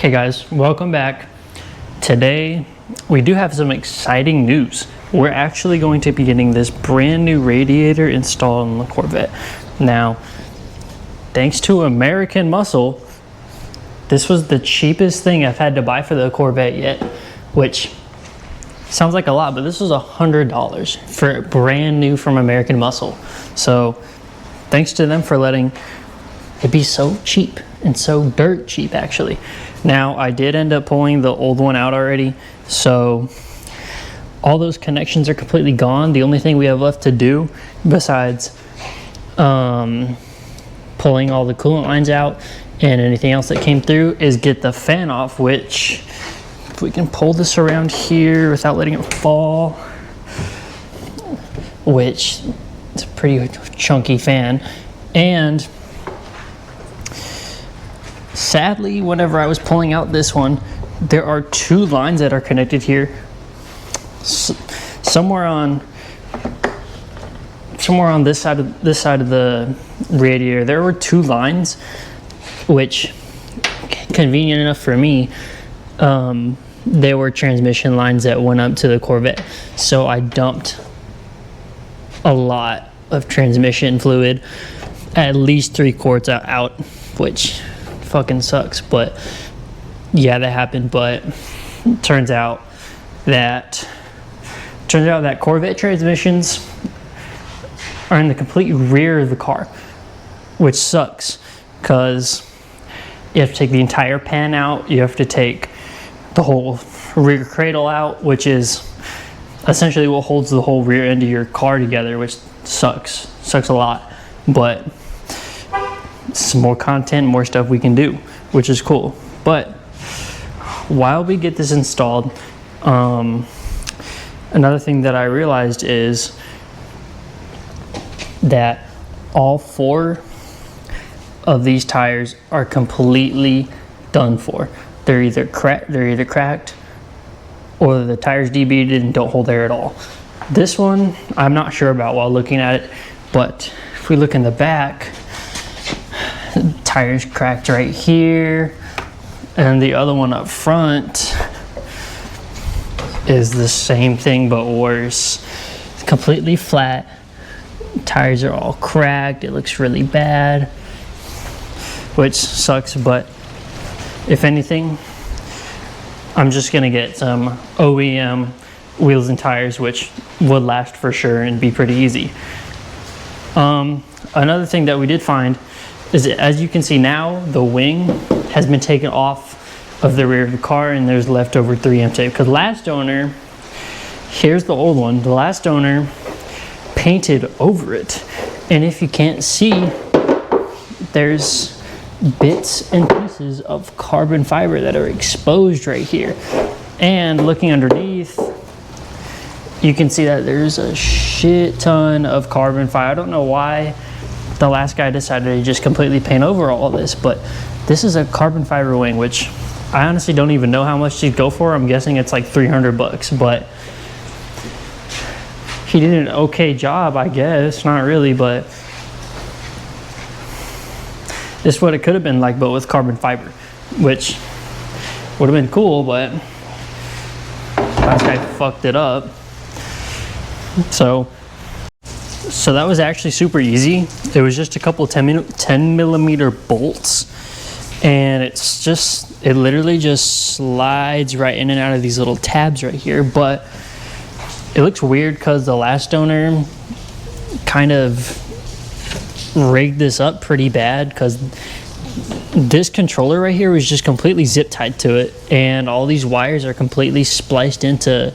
Okay guys, welcome back. Today we do have some exciting news. We're actually going to be getting this brand new radiator installed on the Corvette. Now, thanks to American Muscle, this was the cheapest thing I've had to buy for the Corvette yet, which sounds like a lot, but this was $100 for brand new from American Muscle. So thanks to them for letting it be so cheap, and so dirt cheap actually. Now I did end up pulling the old one out already, so all those connections are completely gone. The only thing we have left to do besides pulling all the coolant lines out and anything else that came through is get the fan off, which if we can pull this around here without letting it fall, which it's a pretty chunky fan. And sadly, whenever I was pulling out this one, there are two lines that are connected here. Somewhere on this side of the radiator, there were two lines, which, convenient enough for me, they were transmission lines that went up to the Corvette. So I dumped a lot of transmission fluid, at least 3 quarts out, which fucking sucks, but yeah, that happened. But turns out that Corvette transmissions are in the complete rear of the car, which sucks because you have to take the entire pan out, you have to take the whole rear cradle out, which is essentially what holds the whole rear end of your car together, which sucks a lot. But some more content, more stuff we can do, which is cool. But while we get this installed, another thing that I realized is that all 4 of these tires are completely done for. They're either cracked, or the tires debeaded and don't hold air at all. This one I'm not sure about while looking at it, but if we look in the back, tires cracked right here, and the other one up front is the same thing but worse. It's completely flat, tires are all cracked, it looks really bad, which sucks. But if anything, I'm just gonna get some OEM wheels and tires, which would last for sure and be pretty easy. Another thing that we did find is that, as you can see now, the wing has been taken off of the rear of the car and there's leftover 3M tape. Because last owner, here's the old one, the last owner painted over it. And if you can't see, there's bits and pieces of carbon fiber that are exposed right here. And looking underneath, you can see that there's a shit ton of carbon fiber. I don't know why the last guy decided to just completely paint over all this, but this is a carbon fiber wing, which I honestly don't even know how much these go for. I'm guessing it's like $300, but he did an okay job, I guess. Not really, but this is what it could have been like, but with carbon fiber, which would have been cool, but last guy fucked it up. So that was actually super easy. It was just a couple 10 millimeter bolts, and it literally just slides right in and out of these little tabs right here. But it looks weird because the last owner kind of rigged this up pretty bad, because this controller right here was just completely zip tied to it, and all these wires are completely spliced into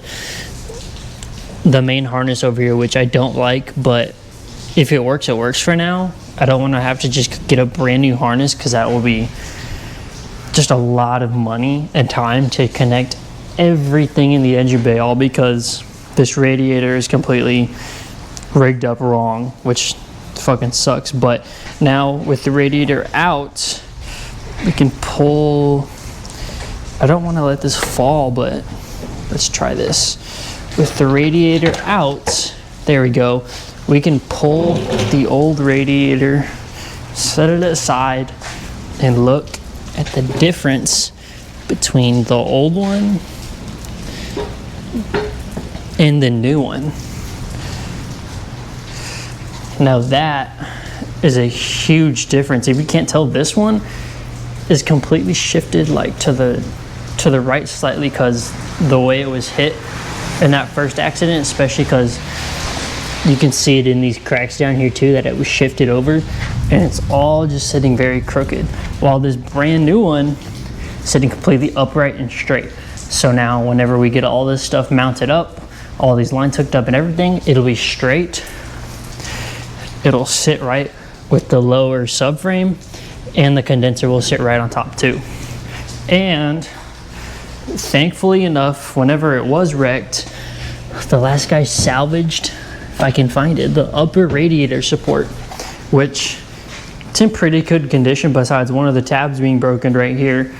the main harness over here, which I don't like. But if it works, it works for now. I don't want to have to just get a brand new harness, because that will be just a lot of money and time to connect everything in the engine bay, all because this radiator is completely rigged up wrong, which fucking sucks. But now with the radiator out, we can pull. I don't want to let this fall, but let's try this. With the radiator out, there we go, we can pull the old radiator, set it aside, and look at the difference between the old one and the new one. Now that is a huge difference. If you can't tell, this one is completely shifted like to the right slightly because the way it was hit in that first accident, especially because you can see it in these cracks down here too, that it was shifted over, and it's all just sitting very crooked, while this brand new one sitting completely upright and straight. So now whenever we get all this stuff mounted up, all these lines hooked up and everything, it'll be straight. It'll sit right with the lower subframe, and the condenser will sit right on top too. And thankfully enough, whenever it was wrecked, the last guy salvaged, if I can find it, the upper radiator support, which it's in pretty good condition besides one of the tabs being broken right here.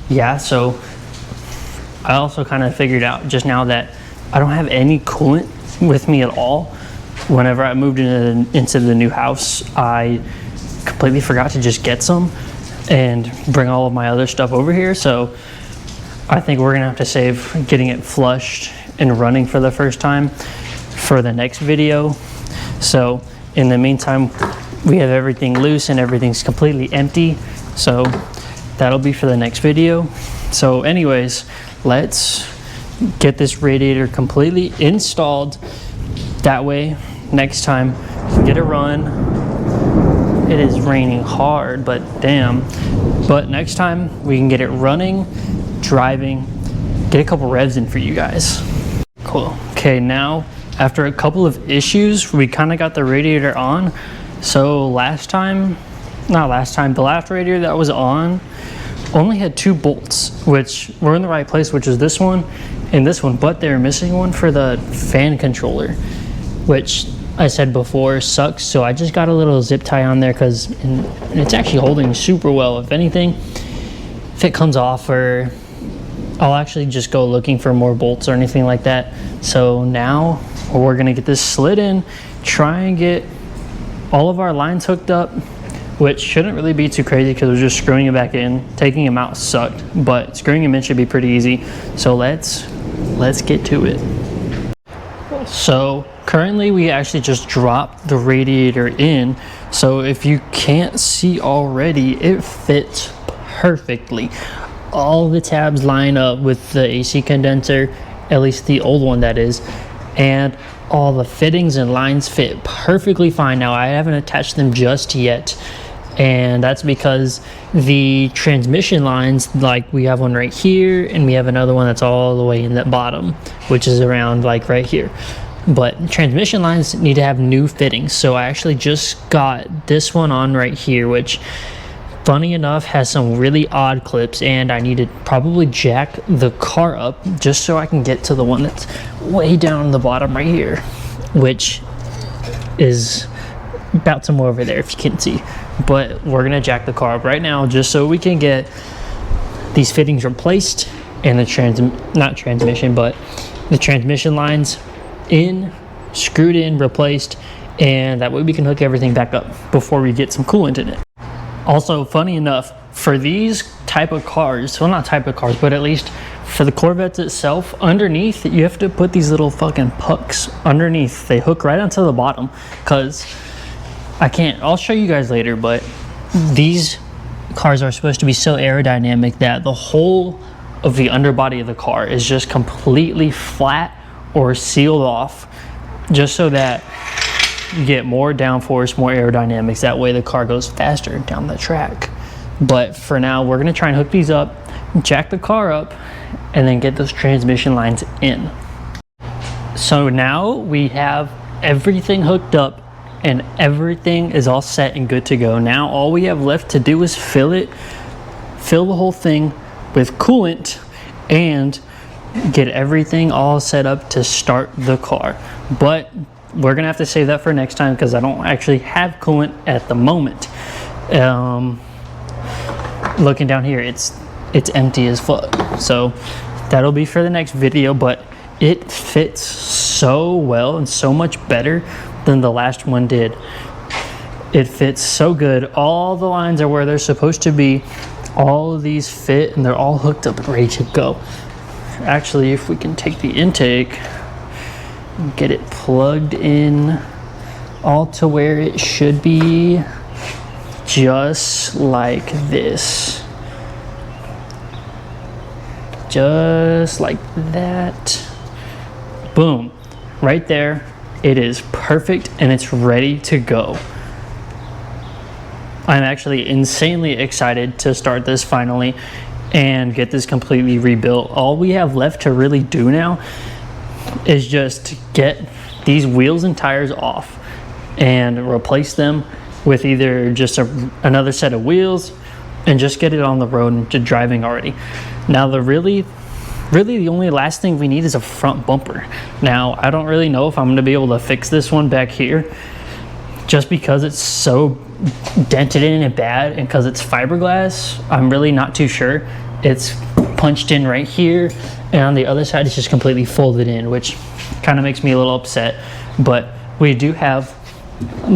Yeah, so I also kind of figured out just now that I don't have any coolant with me at all. Whenever I moved into the new house, I completely forgot to just get some and bring all of my other stuff over here. So I think we're gonna have to save getting it flushed and running for the first time for the next video. So in the meantime, we have everything loose and everything's completely empty. So that'll be for the next video. So anyways, let's get this radiator completely installed. That way, next time we get a run. It is raining hard, but damn. But next time we can get it running, driving, get a couple revs in for you guys. Cool. Okay, now after a couple of issues, we kind of got the radiator on. So the last radiator that was on only had 2 bolts, which were in the right place, which is this one and this one, but they were missing one for the fan controller, which I said before sucks. So I just got a little zip tie on there because it's actually holding super well. If anything, if it comes off, or I'll actually just go looking for more bolts or anything like that. So now we're gonna get this slid in, try and get all of our lines hooked up, which shouldn't really be too crazy because we're just screwing it back in. Taking them out sucked, but screwing them in should be pretty easy. So let's get to it. So currently we actually just dropped the radiator in. So if you can't see already, it fits perfectly. All the tabs line up with the AC condenser, at least the old one that is, and all the fittings and lines fit perfectly fine. Now I haven't attached them just yet, and that's because the transmission lines, like we have one right here and we have another one that's all the way in that bottom, which is around like right here. But transmission lines need to have new fittings. So I actually just got this one on right here, which funny enough has some really odd clips, and I need to probably jack the car up just so I can get to the one that's way down the bottom right here, which is about somewhere over there if you can't see. But we're gonna jack the car up right now just so we can get these fittings replaced and the transmission lines screwed in, replaced, and that way we can hook everything back up before we get some coolant in it. Also, funny enough, for these type of cars, well, not type of cars, but at least for the Corvettes itself, underneath you have to put these little fucking pucks underneath. They hook right onto the bottom, because I'll show you guys later, but these cars are supposed to be so aerodynamic that the whole of the underbody of the car is just completely flat or sealed off, just so that you get more downforce, more aerodynamics. That way the car goes faster down the track. But for now, we're gonna try and hook these up, jack the car up, and then get those transmission lines in. So now we have everything hooked up and everything is all set and good to go. Now all we have left to do is fill the whole thing with coolant and get everything all set up to start the car. But we're gonna have to save that for next time because I don't actually have coolant at the moment. Looking down here, it's empty as fuck. So that'll be for the next video, but it fits so well and so much better than the last one did. It fits so good. All the lines are where they're supposed to be. All of these fit and they're all hooked up and ready to go. Actually, if we can take the intake and get it plugged in all to where it should be, just like this. Just like that. Boom. Right there. It is perfect and it's ready to go. I'm actually insanely excited to start this finally and get this completely rebuilt. All we have left to really do now is just get these wheels and tires off and replace them with either just another set of wheels and just get it on the road and to driving already. Now really the only last thing we need is a front bumper. Now I don't really know if I'm going to be able to fix this one back here just because it's so dented in and bad, and because it's fiberglass, I'm really not too sure. It's punched in right here, and on the other side it's just completely folded in, which kind of makes me a little upset. But we do have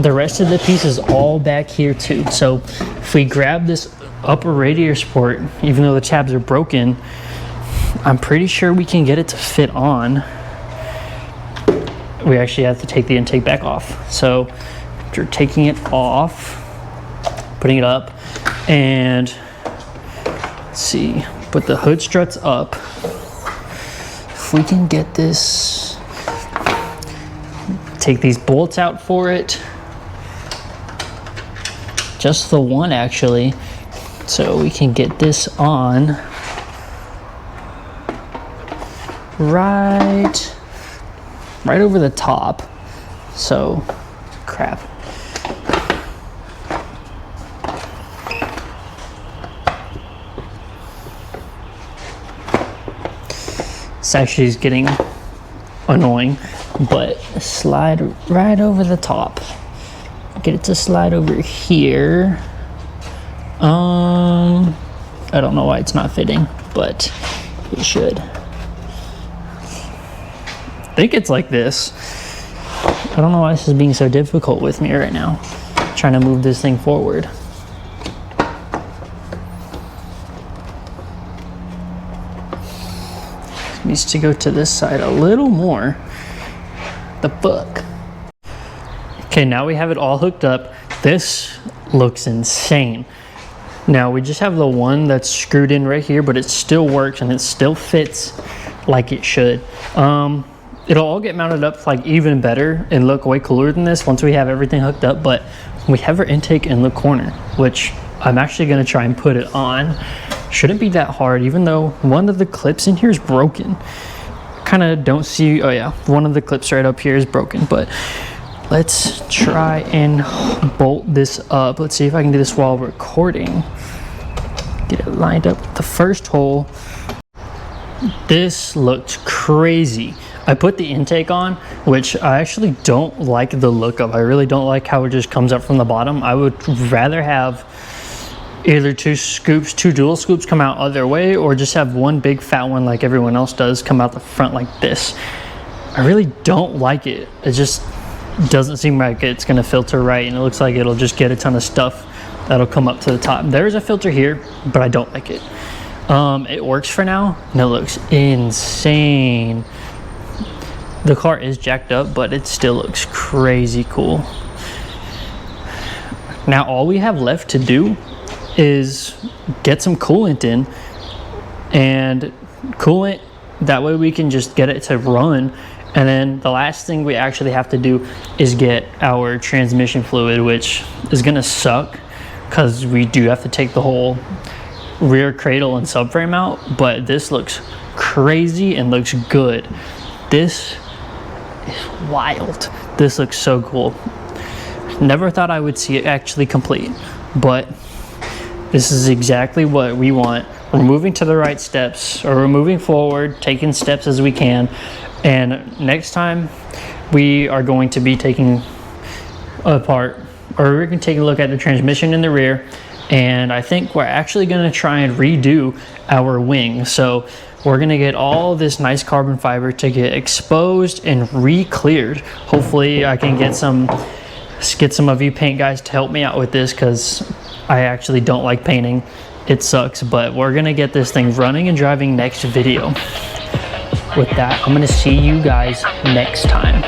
the rest of the pieces all back here too. So if we grab this upper radiator support, even though the tabs are broken, I'm pretty sure we can get it to fit on. We actually have to take the intake back off. So after taking it off, putting it up, and let's see, put the hood struts up. If we can get this, take these bolts out for it. Just the one actually. So we can get this on right over the top. So crap. This actually is getting annoying, but slide right over the top. Get it to slide over here. I don't know why it's not fitting, but it should. I think it's like this. I don't know why this is being so difficult with me right now, trying to move this thing forward. It needs to go to this side a little more. The fuck? Okay, now we have it all hooked up. This looks insane. Now we just have the one that's screwed in right here, but it still works and it still fits like it should. It'll all get mounted up like even better and look way cooler than this once we have everything hooked up. But we have our intake in the corner, which I'm actually going to try and put it on. Shouldn't be that hard, even though one of the clips in here is broken. Kind of don't see, oh yeah, one of the clips right up here is broken, but let's try and bolt this up. Let's see if I can do this while recording. Get it lined up with the first hole. This looked crazy. I put the intake on, which I actually don't like the look of. I really don't like how it just comes up from the bottom. I would rather have either two dual scoops come out other way, or just have one big fat one like everyone else does come out the front like this. I really don't like it. It just doesn't seem like it's gonna filter right, and it looks like it'll just get a ton of stuff that'll come up to the top. There's a filter here, but I don't like it. It works for now, and it looks insane. The car is jacked up, but it still looks crazy cool. Now all we have left to do is get some coolant in and coolant. That way we can just get it to run. And then the last thing we actually have to do is get our transmission fluid, which is gonna suck because we do have to take the whole rear cradle and subframe out, but this looks crazy and looks good. This is wild. This looks so cool. Never thought I would see it actually complete, but this is exactly what we want. We're moving to the right steps, or we're moving forward, taking steps as we can. And next time we are going to be taking apart, or we're going to take a look at the transmission in the rear. And I think we're actually going to try and redo our wing. So we're going to get all this nice carbon fiber to get exposed and re-cleared. Hopefully I can get some Let's get some of you paint guys to help me out with this, because I actually don't like painting. It sucks, but we're gonna get this thing running and driving next video. With that, I'm gonna see you guys next time.